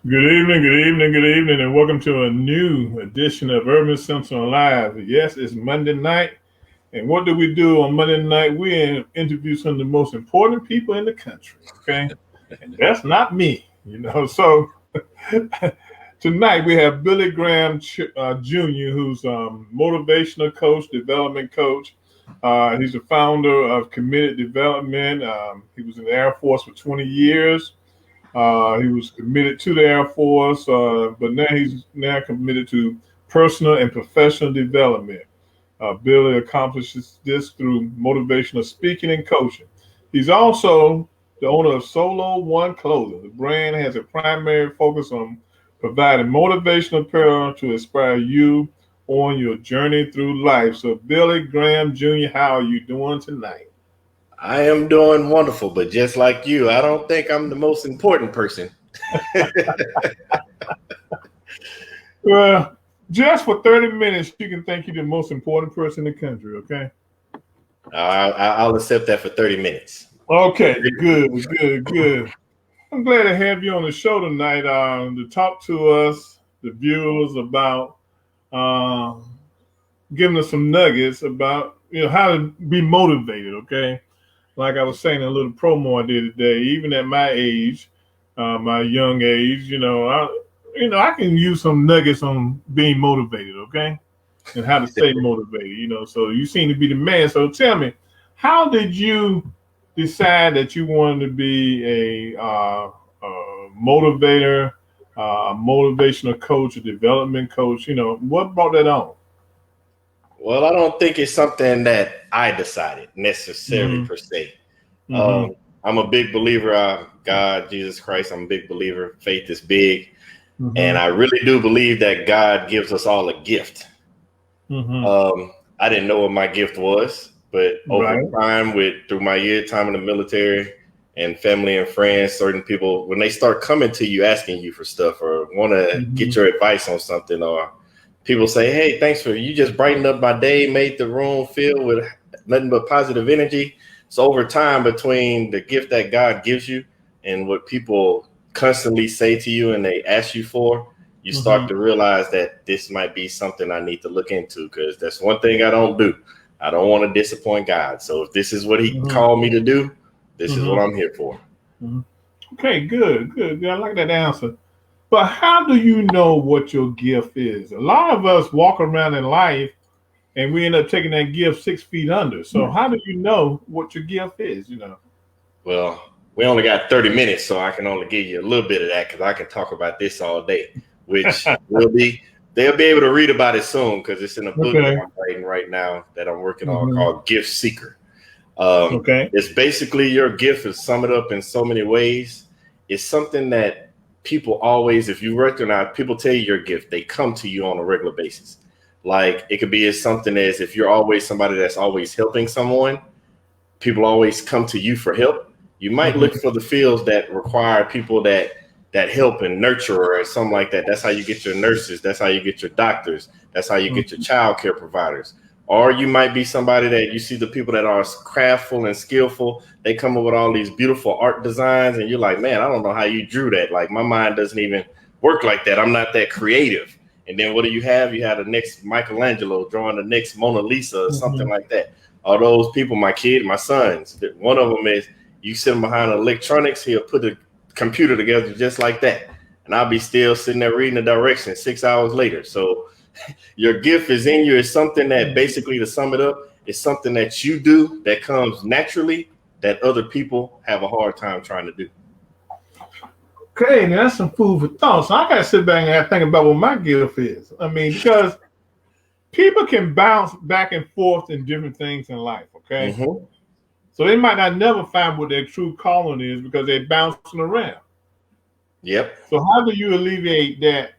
Good evening, and welcome to a new edition of Urban Sentinel Live. Yes, it's Monday night, and what do we do on Monday night? We interview some of the most important people in the country, okay? And that's not me, you know. So tonight we have Billy Graham Jr., who's motivational coach, development coach. He's the founder of Committed Development. He was in the Air Force for 20 years. He was committed to the Air Force, but now he's committed to personal and professional development. Billy accomplishes this through motivational speaking and coaching. He's also the owner of Solo One Clothing. The brand has a primary focus on providing motivational apparel to inspire you on your journey through life. So, Billy Graham Jr., how are you doing tonight? I am doing wonderful, but just like you, I don't think I'm the most important person. Well, just for 30 minutes, you can think you're the most important person in the country, okay? I'll accept that for 30 minutes. Okay, good. I'm glad to have you on the show tonight to talk to us, the viewers, about uh, giving us some nuggets about how to be motivated, okay? Like I was saying in a little promo I did today, even at my age, my young age, I can use some nuggets on being motivated, okay, and how to stay motivated. So you seem to be the man. So tell me, how did you decide that you wanted to be a motivator, motivational coach, a development coach? What brought that on? Well, I don't think it's something that I decided necessarily per se. I'm a big believer of God, Jesus Christ. I'm a big believer. Faith is big. And I really do believe that God gives us all a gift. I didn't know what my gift was, but over time, through my time in the military and family and friends, certain people, when they start coming to you, asking you for stuff or want to get your advice on something, or people say, hey, thanks for you just brightened up my day, made the room filled with nothing but positive energy. So over time, between the gift that God gives you and what people constantly say to you and they ask you for, you start to realize that this might be something I need to look into, because that's one thing I don't do. I don't want to disappoint God. So if this is what he called me to do, this is what I'm here for. Okay, good. I like that answer. But how do you know what your gift is? A lot of us walk around in life and we end up taking that gift 6 feet under. So how do you know what your gift is, Well, we only got 30 minutes, so I can only give you a little bit of that, because I can talk about this all day, which they'll be able to read about it soon, because it's in a book that I'm writing right now that I'm working on called Gift Seeker. It's basically your gift is sum it up in so many ways. It's something that people always, if you recognize, people tell you your gift, they come to you on a regular basis. Like it could be as something as if you're always somebody that's always helping someone, people always come to you for help. You might look for the fields that require people that help and nurture or something like that. That's how you get your nurses. That's how you get your doctors. That's how you get your child care providers. Or you might be somebody that you see the people that are craftful and skillful. They come up with all these beautiful art designs and you're like, man, I don't know how you drew that. Like my mind doesn't even work like that. I'm not that creative. And then what do you have? You have the next Michelangelo drawing the next Mona Lisa or something like that. All those people, my sons, one of them is you sit behind electronics, he'll put the computer together just like that. And I'll be still sitting there reading the directions 6 hours later. So your gift is in you. It's something that basically, to sum it up, it's something that you do that comes naturally that other people have a hard time trying to do. Okay, now that's some food for thought. So I got to sit back and think about what my gift is. I mean, because people can bounce back and forth in different things in life, okay? So they might not never find what their true calling is because they're bouncing around. Yep. So how do you alleviate that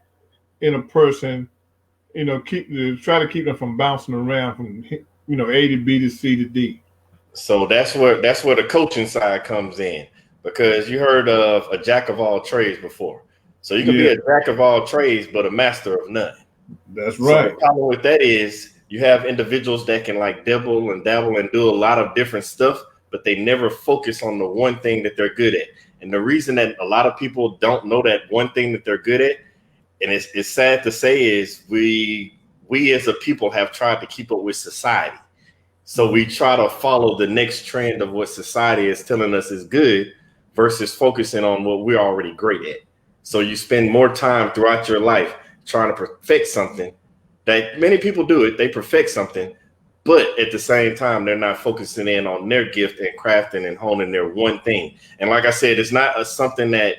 in a person, try to keep them from bouncing around from, A to B to C to D? So that's where the coaching side comes in, because you heard of a jack of all trades before. So you can be a jack of all trades, but a master of none. That's right. So the problem with that is you have individuals that can like dabble and do a lot of different stuff, but they never focus on the one thing that they're good at. And the reason that a lot of people don't know that one thing that they're good at, and it's sad to say, is we as a people have tried to keep up with society. So we try to follow the next trend of what society is telling us is good versus focusing on what we're already great at. So you spend more time throughout your life trying to perfect something that many people do it. They perfect something, but at the same time, they're not focusing in on their gift and crafting and honing their one thing. And like I said, it's not something that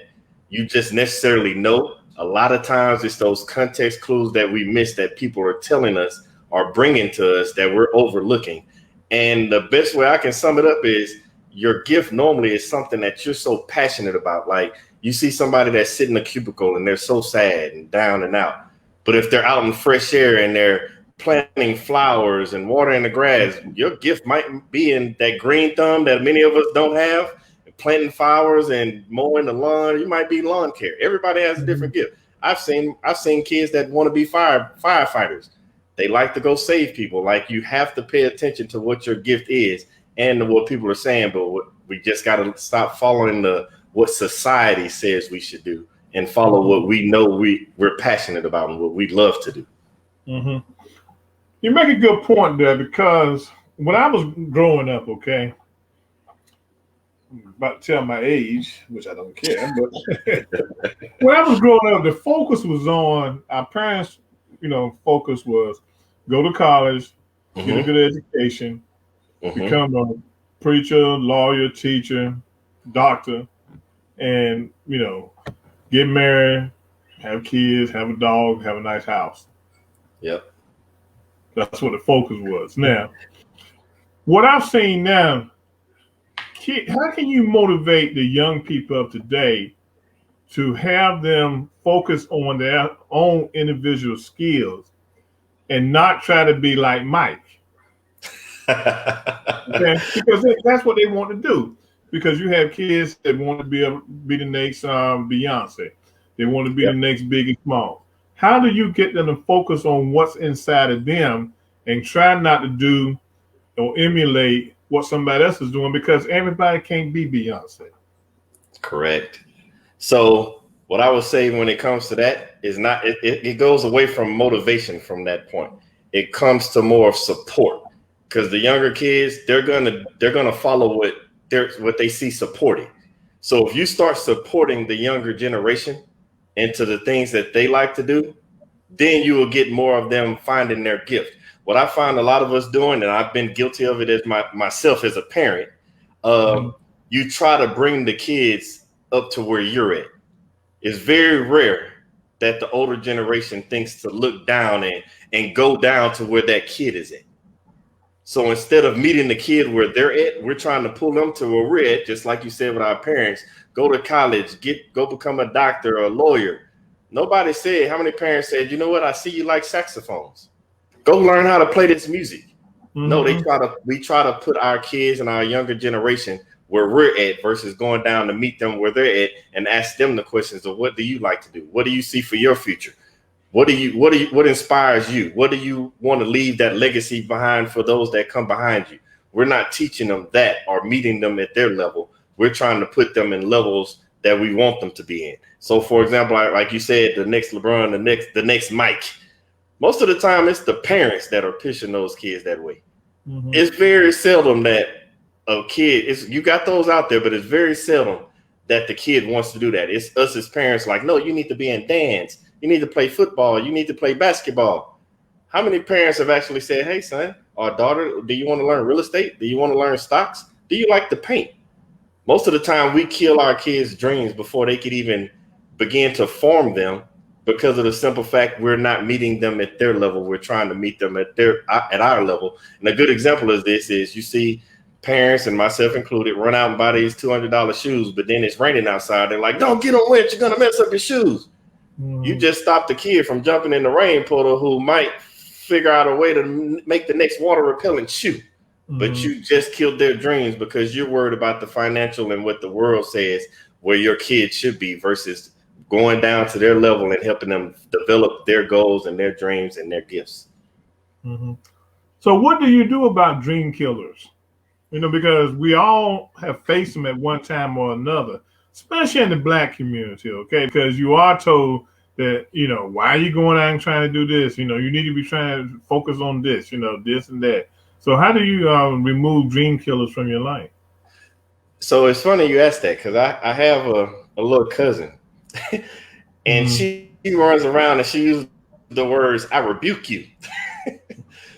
you just necessarily know. A lot of times it's those context clues that we miss that people are telling us or bringing to us that we're overlooking. And the best way I can sum it up is your gift normally is something that you're so passionate about. Like you see somebody that's sitting in a cubicle and they're so sad and down and out. But if they're out in fresh air and they're planting flowers and watering the grass, your gift might be in that green thumb that many of us don't have. Planting flowers and mowing the lawn, you might be lawn care. Everybody has a different gift. I've seen kids that want to be firefighters. They like to go save people. Like you have to pay attention to what your gift is and what people are saying. But we just got to stop following what society says we should do and follow what we know we're passionate about and what we love to do. Mm-hmm. You make a good point there, because when I was growing up, okay, I'm about to tell my age, which I don't care, but when I was growing up, the focus was on our parents. Focus was go to college, get a good education, become a preacher, lawyer, teacher, doctor, and get married, have kids, have a dog, have a nice house. Yep. That's what the focus was. Now, what I've seen now, how can you motivate the young people of today to have them focus on their own individual skills and not try to be like Mike? Okay? Because that's what they want to do. Because you have kids that want to be the next Beyonce. They want to be the next Biggie Smalls. How do you get them to focus on what's inside of them and try not to do or emulate what somebody else is doing, because everybody can't be Beyonce? Correct. So what I would say when it comes to that is it goes away from motivation from that point. It comes to more of support, because the younger kids, they're gonna follow what they see supporting. So if you start supporting the younger generation into the things that they like to do, then you will get more of them finding their gift. What I find a lot of us doing, and I've been guilty of it as myself as a parent, you try to bring the kids up to where you're at. It's very rare that the older generation thinks to look down and go down to where that kid is at. So instead of meeting the kid where they're at, we're trying to pull them to where we're at, just like you said with our parents. Go to college, go become a doctor or a lawyer. Nobody said, how many parents said, you know what, I see you like saxophones. Go learn how to play this music. No, we try to put our kids and our younger generation where we're at versus going down to meet them where they're at and ask them the questions of what do you like to do? What do you see for your future? What inspires you? What do you want to leave that legacy behind for those that come behind you? We're not teaching them that or meeting them at their level. We're trying to put them in levels that we want them to be in. So for example, like you said, the next LeBron, the next Mike, most of the time it's the parents that are pushing those kids that way. It's very seldom that a kid you got those out there, but it's very seldom that the kid wants to do that. It's us as parents like, no, you need to be in dance. You need to play football. You need to play basketball. How many parents have actually said, hey, son or daughter, do you want to learn real estate? Do you want to learn stocks? Do you like to paint? Most of the time we kill our kids' dreams before they could even begin to form them, because of the simple fact we're not meeting them at their level. We're trying to meet them at our level. And a good example of this is you see parents, and myself included, run out and buy these $200 shoes, but then it's raining outside. They're like, don't get them wet. You're going to mess up your shoes. You just stopped the kid from jumping in the rain puddle who might figure out a way to make the next water repellent shoe. But you just killed their dreams because you're worried about the financial and what the world says where your kid should be versus going down to their level and helping them develop their goals and their dreams and their gifts. So what do you do about dream killers? Because we all have faced them at one time or another. especially in the Black community, okay? Because you are told that, why are you going out and trying to do this? You need to be trying to focus on this, this and that. So how do you remove dream killers from your life? So it's funny you asked that because I have a little cousin and she runs around and she uses the words, I rebuke you.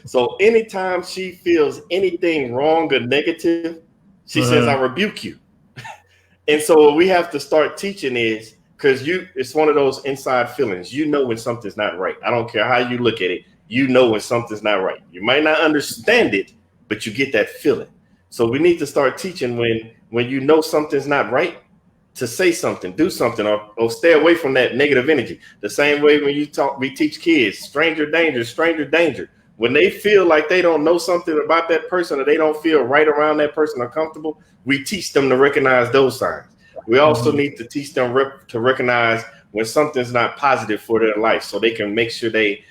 So anytime she feels anything wrong or negative, she says, I rebuke you. And so what we have to start teaching is, because it's one of those inside feelings. You know when something's not right. I don't care how you look at it. You know when something's not right. You might not understand it, but you get that feeling. So we need to start teaching when you know something's not right, to say something, do something, or stay away from that negative energy. The same way when we teach kids, stranger danger, stranger danger. When they feel like they don't know something about that person or they don't feel right around that person or comfortable, we teach them to recognize those signs. We also need to teach them to recognize when something's not positive for their life so they can make sure they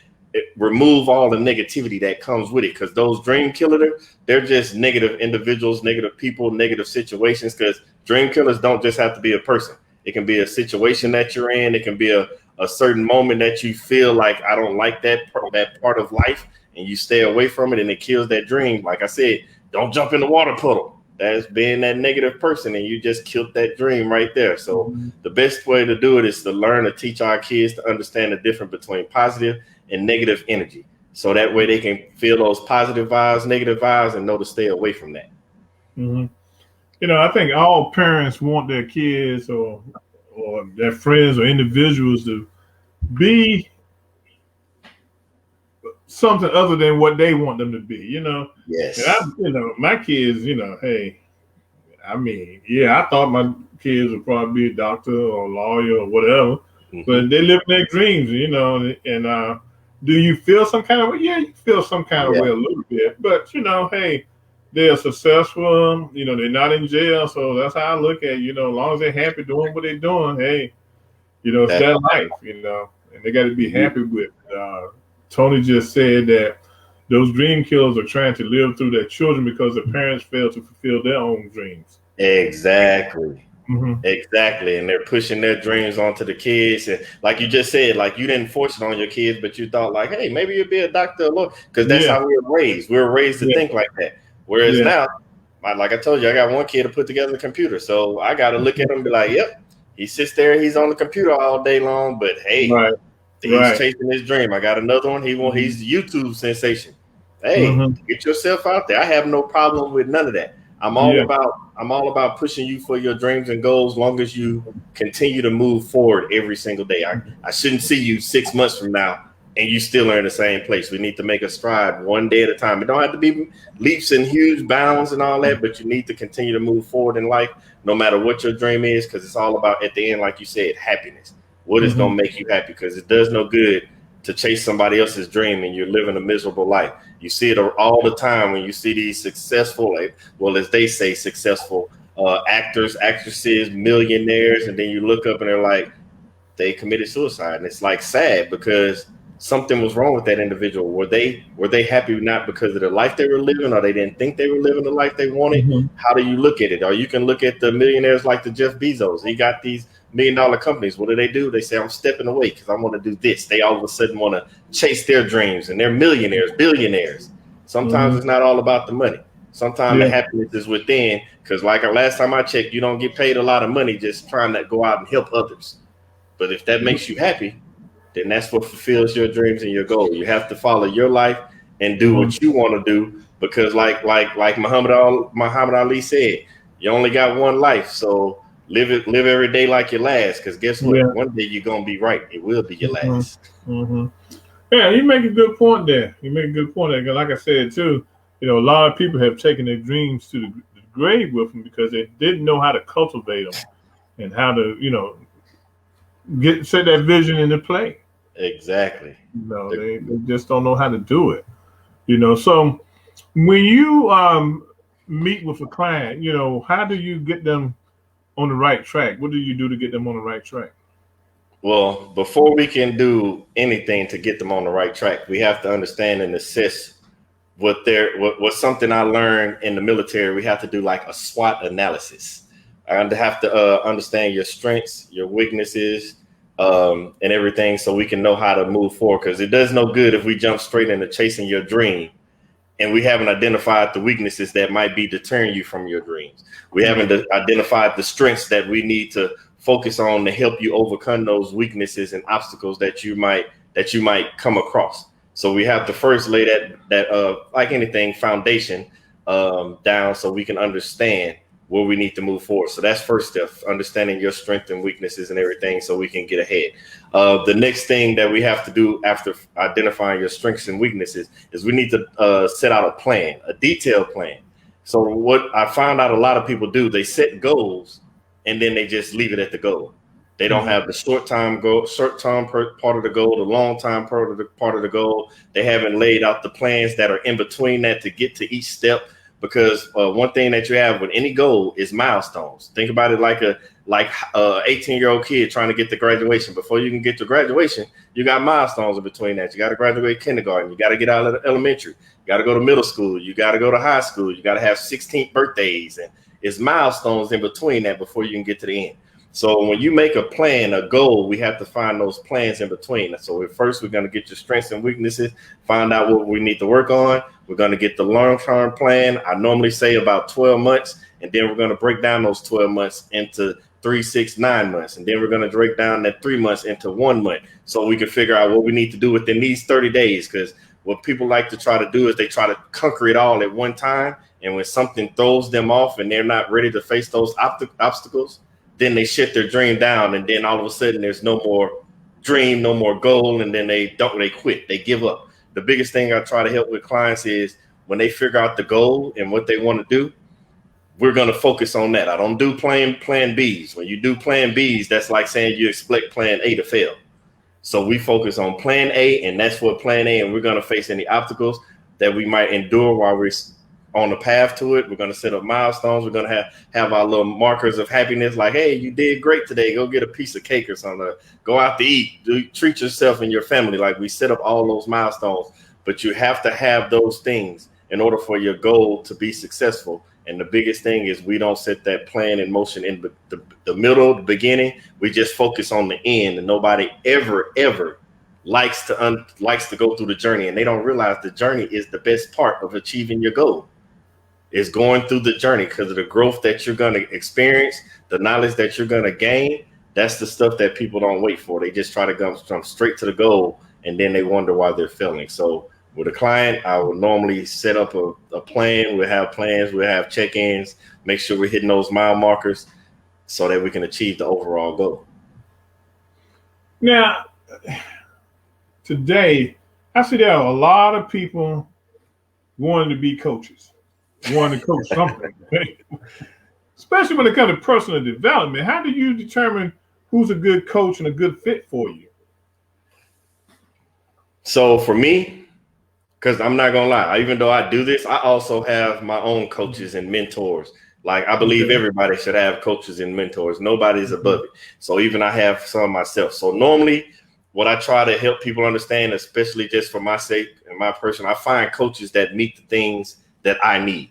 remove all the negativity that comes with it. Because those dream killers, they're just negative individuals, negative people, negative situations. Because dream killers don't just have to be a person. It can be a situation that you're in. It can be a certain moment that you feel like, I don't like that part of life, and you stay away from it, and it kills that dream. Like I said, don't jump in the water puddle. That's being that negative person, and you just killed that dream right there. So the best way to do it is to learn to teach our kids to understand the difference between positive and negative energy. So that way they can feel those positive vibes, negative vibes, and know to stay away from that. I think all parents want their kids or their friends or individuals to be something other than what they want them to be, Yes. And my kids, hey, I thought my kids would probably be a doctor or a lawyer or whatever, but they live their dreams, and do you feel some kind of way? Yeah, you feel some kind of way a little bit, but hey, they're successful, they're not in jail, so that's how I look at it, as long as they're happy doing what they're doing, hey, it's their life, and they got to be happy with it. Tony just said that those dream killers are trying to live through their children because the parents fail to fulfill their own dreams. Exactly. Exactly. And they're pushing their dreams onto the kids. And like you just said, like you didn't force it on your kids, but you thought like, hey, maybe you'll be a doctor or lawyer, because that's how we were raised. We were raised to think like that. Whereas now, like I told you, I got one kid to put together a computer. So I got to look at him and be like, yep, he sits there and he's on the computer all day long, but hey, he's chasing his dream. I got another one. He's a YouTube sensation. Hey, get yourself out there. I have no problem with none of that. I'm all about pushing you for your dreams and goals, long as you continue to move forward every single day. I shouldn't see you 6 months from now and you still are in the same place. We need to make a stride one day at a time. It don't have to be leaps and huge bounds and all that, but you need to continue to move forward in life, no matter what your dream is, because it's all about, at the end, like you said, happiness. What is going to make you happy? Because it does no good to chase somebody else's dream and you're living a miserable life. You see it all the time when you see these successful, as they say, successful actors, actresses, millionaires, and then you look up and they're like, they committed suicide. And it's like sad because something was wrong with that individual. Were they happy not because of the life they were living, or they didn't think they were living the life they wanted? How do you look at it? Or you can look at the millionaires like the Jeff Bezos. He got these $1 million companies. What do? They say, I'm stepping away because I want to do this. They all of a sudden want to chase their dreams, and they're millionaires, billionaires. Sometimes it's not all about the money. Sometimes the happiness is within, because like last time I checked, you don't get paid a lot of money just trying to go out and help others. But if that makes you happy, then that's what fulfills your dreams and your goal. You have to follow your life and do what you want to do, because like Muhammad Ali said, you only got one life, so live every day like your last, because guess what? One day you're gonna be right. It will be your last. Yeah, you make a good point there. Because like I said too, a lot of people have taken their dreams to the grave with them because they didn't know how to cultivate them and how to, set that vision into play. Exactly. They just don't know how to do it. So when you meet with a client, how do you get them on the right track? What do you do to get them on the right track? Well, before we can do anything to get them on the right track, we have to understand and assess what's something I learned in the military. We have to do like a SWOT analysis. I have to understand your strengths, your weaknesses, and everything, so we can know how to move forward. Because it does no good if we jump straight into chasing your dream and we haven't identified the weaknesses that might be deterring you from your dreams. We haven't identified the strengths that we need to focus on to help you overcome those weaknesses and obstacles that you might come across. So we have to first lay that like anything, foundation down, so we can understand where we need to move forward. So that's first step, understanding your strengths and weaknesses and everything, so we can get ahead. The next thing that we have to do after identifying your strengths and weaknesses is we need to set out a plan, a detailed plan. So what I found out a lot of people do, they set goals and then they just leave it at the goal. They don't have the short-term part of the goal, the long-term part of the goal. They haven't laid out the plans that are in between that to get to each step. Because one thing that you have with any goal is milestones. Think about it like a 18-year-old kid trying to get to graduation. Before you can get to graduation, you got milestones in between that. You got to graduate kindergarten. You got to get out of elementary. You got to go to middle school. You got to go to high school. You got to have 16th birthdays, and it's milestones in between that before you can get to the end. So when you make a plan, a goal, we have to find those plans in between. So we're going to get your strengths and weaknesses, find out what we need to work on. We're going to get the long-term plan. I normally say about 12 months, and then we're going to break down those 12 months into 3, 6, 9 months. And then we're going to break down that 3 months into 1 month, so we can figure out what we need to do within these 30 days. Because what people like to try to do is they try to conquer it all at one time. And when something throws them off and they're not ready to face those obstacles, then they shut their dream down, and then all of a sudden there's no more dream, no more goal, and then they quit, they give up. The biggest thing I try to help with clients is when they figure out the goal and what they want to do, we're going to focus on that. I don't do plan Bs. When you do plan Bs, that's like saying you expect plan A to fail. So we focus on plan A, and that's what plan A, and we're going to face any obstacles that we might endure while we're on the path to it. We're going to set up milestones. We're going to have our little markers of happiness, like, hey, you did great today. Go get a piece of cake or something. Go out to eat. Treat yourself and your family. Like, we set up all those milestones, but you have to have those things in order for your goal to be successful. And the biggest thing is we don't set that plan in motion in the middle, the beginning. We just focus on the end, and nobody ever likes to go through the journey, and they don't realize the journey is the best part of achieving your goal. Is going through the journey, because of the growth that you're going to experience, the knowledge that you're going to gain. That's the stuff that people don't wait for. They just try to jump straight to the goal, and then they wonder why they're failing. So with a client, I will normally set up a plan. We'll have plans, we'll have check-ins, make sure we're hitting those mile markers so that we can achieve the overall goal. Now, today, I see there are a lot of people wanting to be coaches. Want to coach something, especially when it comes to personal development. How do you determine who's a good coach and a good fit for you? So for me, because I'm not gonna lie, even though I do this, I also have my own coaches and mentors. Like, I believe everybody should have coaches and mentors. Nobody's above it. So even I have some myself. So normally, what I try to help people understand, especially just for my sake and my person, I find coaches that meet the things that I need.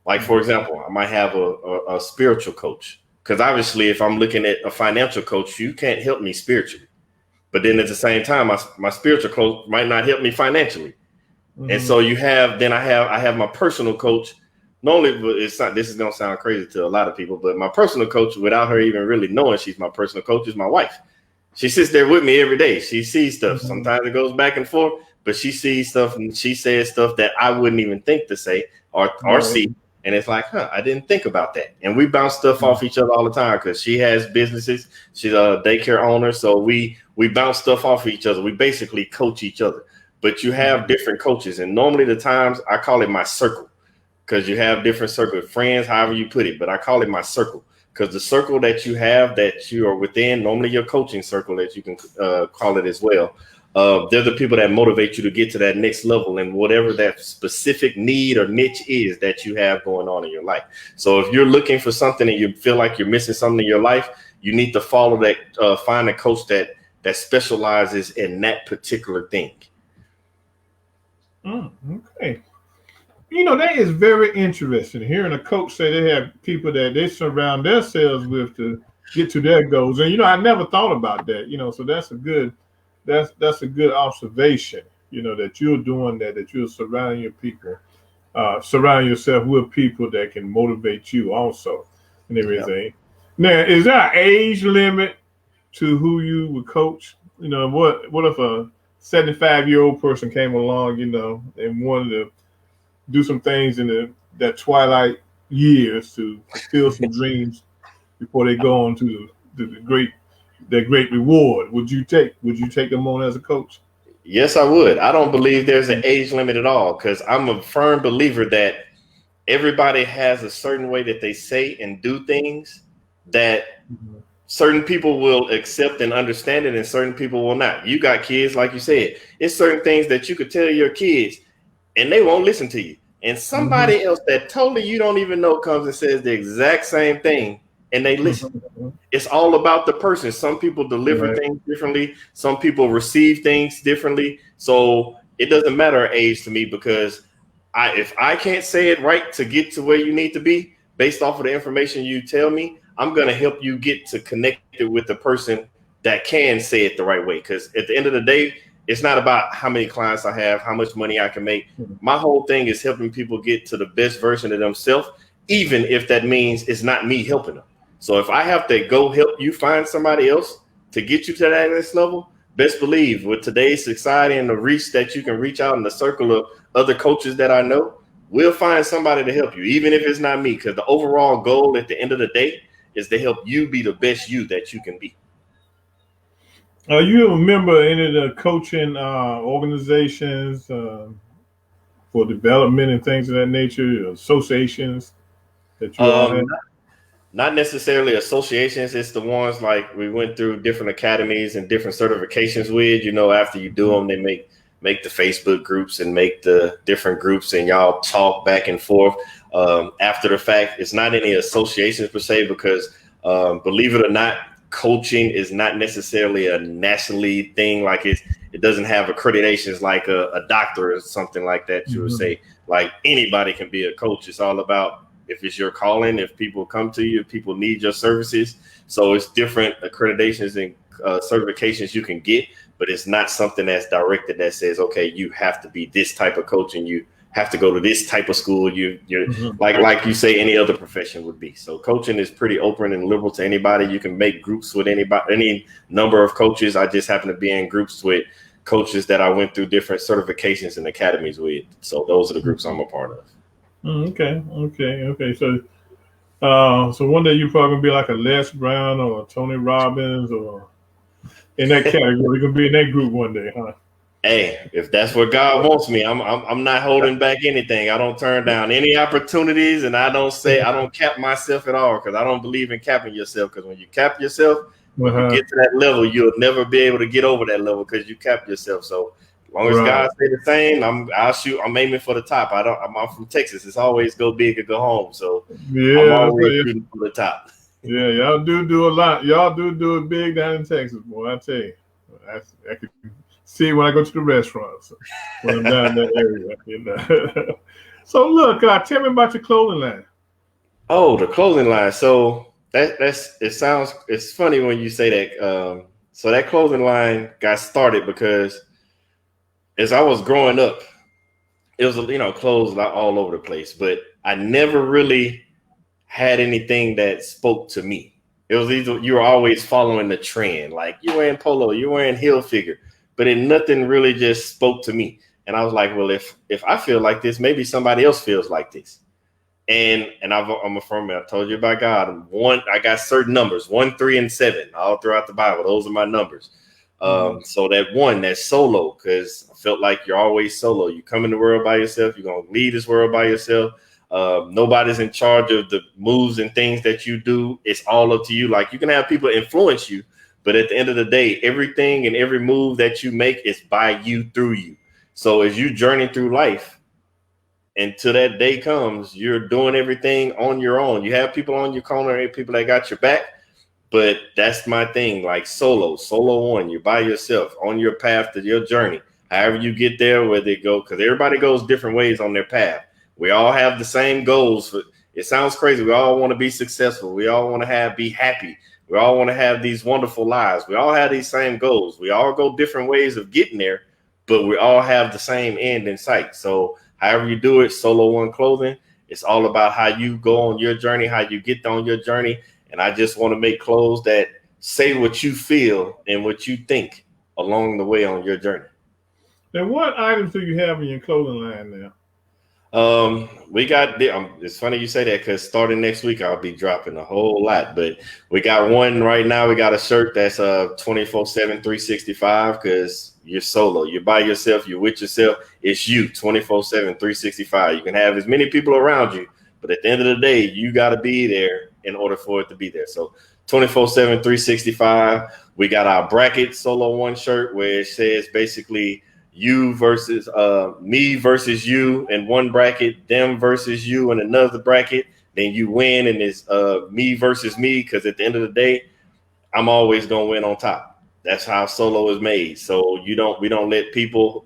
Like, for example, I might have a spiritual coach, because obviously if I'm looking at a financial coach, you can't help me spiritually. But then at the same time, my spiritual coach might not help me financially. And so I have my personal coach. Normally, this is going to sound crazy to a lot of people, but my personal coach, without her even really knowing she's my personal coach, is my wife. She sits there with me every day. She sees stuff. Sometimes it goes back and forth, but she sees stuff and she says stuff that I wouldn't even think to say or see. And it's like, I didn't think about that. And we bounce stuff off each other all the time, because she has businesses. She's a daycare owner. So we bounce stuff off each other. We basically coach each other. But you have different coaches. And normally the times I call it my circle, because you have different circles, friends, however you put it. But I call it my circle, because the circle that you have that you are within, normally your coaching circle that you can call it as well. They're the people that motivate you to get to that next level and whatever that specific need or niche is that you have going on in your life. So if you're looking for something and you feel like you're missing something in your life, you need to follow that, find a coach that specializes in that particular thing. Okay. That is very interesting. Hearing a coach say they have people that they surround themselves with to get to their goals. And I never thought about that. So that's a good observation. That you're doing that you're surrounding your people, surrounding yourself with people that can motivate you also and Yeah. everything. Now, is there an age limit to who you would coach? What if a 75-year-old person came along, and wanted to do some things in that twilight years to fulfill some dreams before they go on to their great reward? Would you take them on as a coach? Yes, I would. I don't believe there's an age limit at all because I'm a firm believer that everybody has a certain way that they say and do things that certain people will accept and understand it and certain people will not. You got kids, like you said, it's certain things that you could tell your kids and they won't listen to you. And somebody else that totally you don't even know comes and says the exact same thing and they listen. It's all about the person. Some people deliver things differently. Some people receive things differently. So it doesn't matter age to me because if I can't say it right to get to where you need to be based off of the information you tell me, I'm going to help you get to connected with the person that can say it the right way. Because at the end of the day, it's not about how many clients I have, how much money I can make. My whole thing is helping people get to the best version of themselves, even if that means it's not me helping them. So if I have to go help you find somebody else to get you to that next level, best believe with today's society and the reach that you can reach out in the circle of other coaches that I know, we'll find somebody to help you, even if it's not me, because the overall goal at the end of the day is to help you be the best you that you can be. Are you a member of any of the coaching organizations for development and things of that nature, associations that you all have? Not necessarily associations. It's the ones like we went through different academies and different certifications with. After you do them, they make the Facebook groups and make the different groups, and y'all talk back and forth. After the fact, it's not any associations per se because, believe it or not, coaching is not necessarily a nationally thing. Like it doesn't have accreditations like a doctor or something like that. You would say like anybody can be a coach. It's all about if it's your calling, if people come to you, if people need your services. So it's different accreditations and certifications you can get, but it's not something that's directed that says, okay, you have to be this type of coach and you have to go to this type of school. You're like you say any other profession would be. So coaching is pretty open and liberal to anybody. You can make groups with anybody, any number of coaches. I just happen to be in groups with coaches that I went through different certifications and academies with. So those are the groups I'm a part of. Okay. So one day you're probably gonna be like a Les Brown or a Tony Robbins or in that category. You're gonna be in that group one day, huh? Hey, if that's what God wants me, I'm not holding back anything. I don't turn down any opportunities, and I don't cap myself at all because I don't believe in capping yourself. Because when you cap yourself, when you get to that level, you'll never be able to get over that level because you capped yourself. So as long as God say the same, I'm aiming for the top. I'm from Texas. It's always go big or go home. So I'm always shooting for the top. Yeah, y'all do a lot. Y'all do it big down in Texas, boy. I tell you, I can see when I go to the restaurants when I'm down in that area. So look, tell me about your clothing line. Oh, the clothing line. So it's funny when you say that. So that clothing line got started because as I was growing up, it was clothes all over the place, but I never really had anything that spoke to me. It was either you were always following the trend, like you're wearing polo, you're wearing heel figure, but nothing really just spoke to me. And I was like, well, if I feel like this, maybe somebody else feels like this. And I'm a firm. I told you about God. I got certain numbers, 1, 3, and 7, all throughout the Bible. Those are my numbers. So that's solo, because I felt like you're always solo. You come in the world by yourself. You're gonna lead this world by yourself. Nobody's in charge of the moves and things that you do. It's all up to you. Like you can have people influence you, but at the end of the day, everything and every move that you make is by you, through you. So as you journey through life, until that day comes, you're doing everything on your own. You have people on your corner and people that got your back, but that's my thing. Like solo one, you're by yourself on your path to your journey. However you get there, where they go, because everybody goes different ways on their path. We all have the same goals. It sounds crazy. We all want to be successful. We all want to be happy. We all want to have these wonderful lives. We all have these same goals. We all go different ways of getting there, but we all have the same end in sight. So however you do it, Solo One Clothing, it's all about how you go on your journey, how you get on your journey. And I just want to make clothes that say what you feel and what you think along the way on your journey. Now, what items do you have in your clothing line now? We got, it's funny you say that because starting next week, I'll be dropping a whole lot, but we got one right now. We got a shirt that's 24/7, 365 because you're solo. You're by yourself. You're with yourself. It's you 24/7, 365. You can have as many people around you, but at the end of the day, you got to be there in order for it to be there. So 24/7, 365. We got our bracket Solo One shirt where it says basically you versus me versus you in one bracket, them versus you in another bracket. Then you win, and it's me versus me because at the end of the day, I'm always gonna win on top. That's how Solo is made. So we don't let people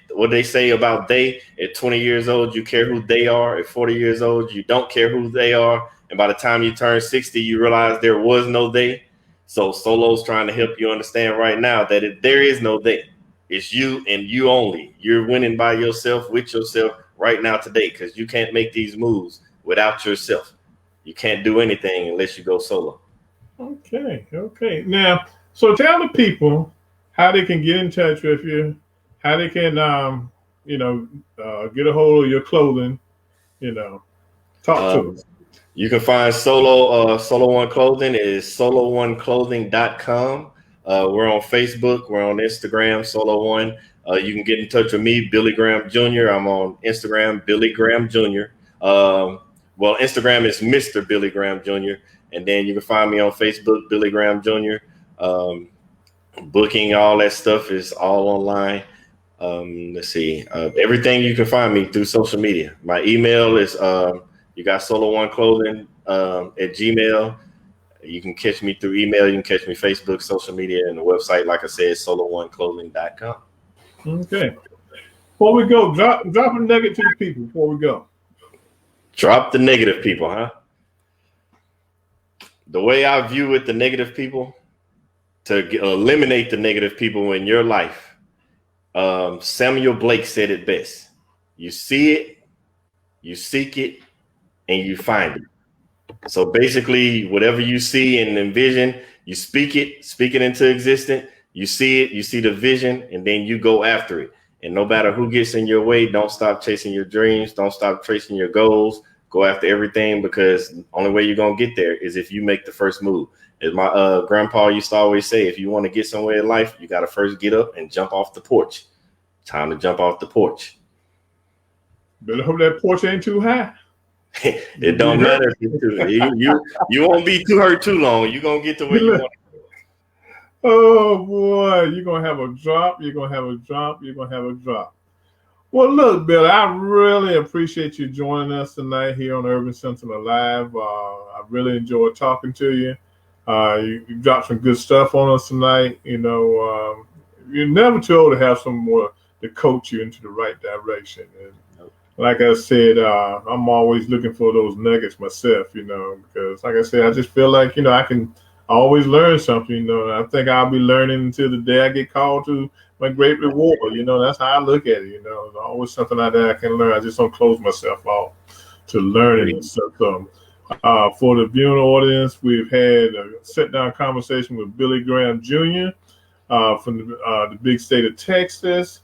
what they say about at 20 years old, you care who they are. At 40 years old, you don't care who they are. And by the time you turn 60, you realize there was no they. So Solo's trying to help you understand right now that there is no they. It's you and you only. You're winning by yourself, with yourself right now today, because you can't make these moves without yourself. You can't do anything unless you go solo. Okay. Now, so tell the people how they can get in touch with you, how they can, get a hold of your clothing. Talk to us. You can find Solo One Clothing is solo1clothing.com. We're on Facebook. We're on Instagram, Solo One. You can get in touch with me, Billy Graham Jr. I'm on Instagram, Billy Graham Jr. Instagram is Mr. Billy Graham Jr. And then you can find me on Facebook, Billy Graham Jr. Booking, all that stuff is all online. Let's see. Everything you can find me through social media. My email is you got Solo One Clothing at Gmail. You can catch me through email. You can catch me Facebook, social media, and the website, like I said, solo1clothing.com. Okay. Before we go, drop a nugget to the people before we go. Drop the negative people, huh? The way I view it, the negative people, to eliminate the negative people in your life, Samuel Blake said it best. You see it, you seek it, and you find it. So basically, whatever you see and envision, you speak it into existence. You see it, you see the vision, and then you go after it. And no matter who gets in your way, don't stop chasing your dreams. Don't stop chasing your goals. Go after everything, because the only way you're going to get there is if you make the first move. As my grandpa used to always say, if you want to get somewhere in life, you got to first get up and jump off the porch. Time to jump off the porch. Better hope that porch ain't too high. It don't matter. You won't be too hurt too long. You're going to get to where you want to go. Oh, boy. You're going to have a drop. Well, look, Billy, I really appreciate you joining us tonight here on Urban Sentinel Live. I really enjoyed talking to you. You dropped some good stuff on us tonight. You're never too old to have someone to coach you into the right direction. And like I said, I'm always looking for those nuggets myself, because like I said, I just feel like, I can always learn something, I think I'll be learning until the day I get called to my great reward. That's how I look at it. There's always something out there I can learn. I just don't close myself off to learning. So, for the viewing audience, we've had a sit-down conversation with Billy Graham Jr. From the big state of Texas.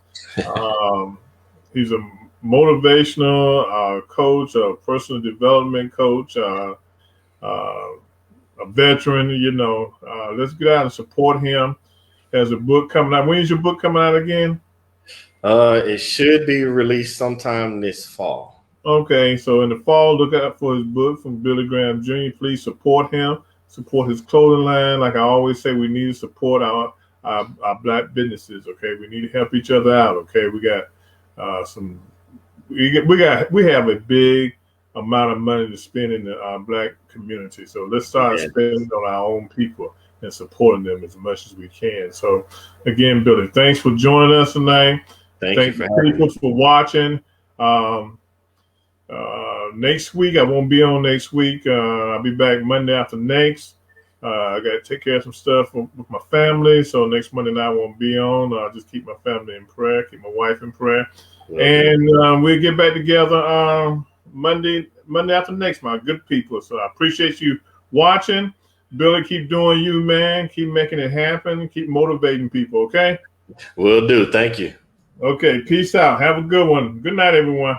He's a motivational coach, a personal development coach, a veteran. Let's get out and support him. Has a book coming out. When is your book coming out again? It should be released sometime this fall. Okay, so in the fall, look out for his book from Billy Graham Jr. Please support him. Support his clothing line. Like I always say, we need to support our Black businesses. Okay, we need to help each other out. Okay, we got we have a big amount of money to spend in the Black community. So let's start spending on our own people and supporting them as much as we can. So again, Billy, thanks for joining us tonight. Thanks you people for watching. Next week, I won't be on next week. I'll be back Monday after next. I got to take care of some stuff with my family. So next Monday night I won't be on. Just keep my family in prayer, keep my wife in prayer. And we'll get back together Monday after next, my good people. So I appreciate you watching. Billy, keep doing you, man. Keep making it happen. Keep motivating people, okay? Will do. Thank you. Okay, peace out. Have a good one. Good night, everyone.